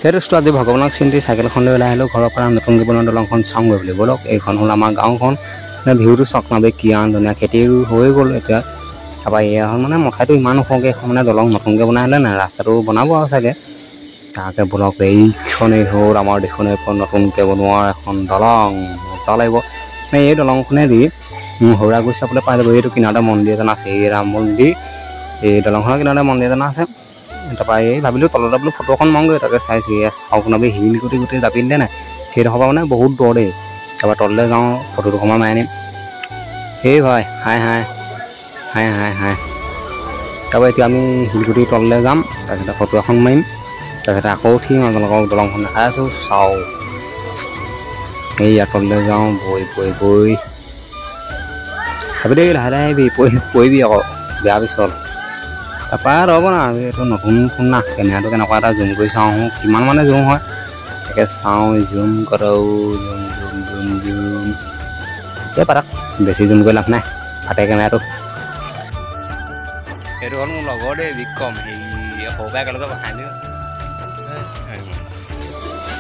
সেইটো আজি ভগৱানক চিন্তি চাইকেলখন লৈ ওলাই আহিলোঁ ঘৰৰ পৰা নতুনকৈ বনোৱা দলংখন চাওঁগৈ বুলি ব'লক এইখন হ'ল আমাৰ গাঁওখন ভিউটো চাওক নাবে কি ধুনীয়া খেতিও হৈ গ'ল এতিয়া তাৰপৰা এয়া হ'ল মানে মঠাইটো ইমান ওখকৈ এখন মানে দলং নতুনকৈ বনাই হ'লে নাই ৰাস্তাটো বনাব আৰু চাগে তাকে ব'লক এইখনেই হ'ল আমাৰ দেশখনে নতুনকৈ বনোৱা এখন দলং মজা লাগিব মানে এই দলংখনেদি সৌৰা গৈ চাবলৈ পাই যাব এইটো কিনাৰতে মন্দিৰ এজন আছে এই ৰাম মন্দিৰ এই দলংখনৰ কিনাৰতে মন্দিৰ এজন আছে তাৰপৰা এই ভাবিলোঁ তলতে বোলো ফটো এখন মাৰোঁগৈ তাকে চাইছোঁ চাওক নাবি শিল গোটেই জাপি দিলে নাই সেইডোখৰ পৰা মানে বহুত দূৰ দেই তাৰপৰা তললৈ যাওঁ ফটো দুখনমান মাৰি আনিম সেই ভাই হাই হাই হাই হাই হাই তাৰপৰা এতিয়া আমি শিলগুটিৰ তললৈ যাম তাৰপিছতে ফটো এখন মাৰিম তাৰপিছতে আকৌ উঠিম আপোনালোকক দলংখন দেখাই আছোঁ চাওঁ এই ইয়াৰ তললৈ যাওঁ বৈ চাবি দেই লাহে লাহে আহিবি পৰিবি আকৌ বেয়া পিছল তাৰপৰা ৰ'ব না এইটো নতুন ফোন না কেমেৰাটো কেনেকুৱা এটা জুম কৰি চাওঁ কিমান মানে জুম হয় তাকে চাওঁ জুম কৰোঁ জুম এই পাতক বেছি জুম কৰি লাভ নাই ফাটে কেমেৰাটো এইটো হ'ল মোৰ লগৰ দেই বিক্ৰম সেই সৰুবাই একেলগে পঠাই দিওঁ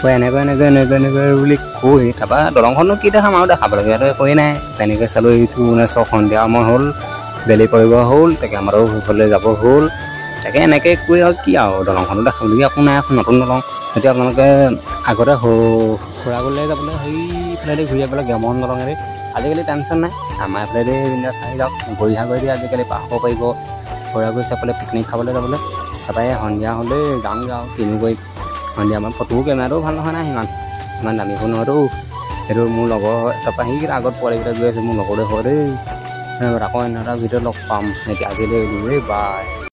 এনেকৈ বুলি কৈ তাৰপৰা দলংখনো কি দেখাম আৰু দেখাবলগীয়াটো একোৱেই নাই তেনেকৈ চালোঁ এইটো মানে সন্ধিয়া সময় হ'ল বেলি পৰিব হ'ল তাকে আমাৰো সেইফালে যাব হ'ল তাকে এনেকৈ কৈ আৰু কি আৰু দলংখনো দেখাবলগীয়া একো নাই এখন নতুন দলং এতিয়া আপোনালোকে আগতে খুৰাগলৈ যাবলৈ সেইফালেদি ঘূৰি আহিবলৈ গেমন দলঙেদি আজিকালি টেনশ্যন নাই আমাৰ এইফালেদি চাই যাওক বৰিহা কৰি দিয়ে আজিকালি পাব পাৰিব খুৰাগৈ চাবলৈ পিকনিক খাবলৈ যাবলৈ তাৰপৰা এই সন্ধিয়া হ'লে যামগৈ আৰু কিনো কৰি সন্ধিয়া আমাৰ ফটো কেমেৰাটোও ভাল নহয় নাই ইমান দামীখন নহয়তো সেইটো মোৰ লগৰ হয় তাৰপৰা সেইকেইটা আগত পোৱালিকেইটা গৈ আছে মোৰ লগৰে হয় দেই আকৌ এনে এটা ভিডিঅ' লগ পাম এতিয়া আজিলৈ বাই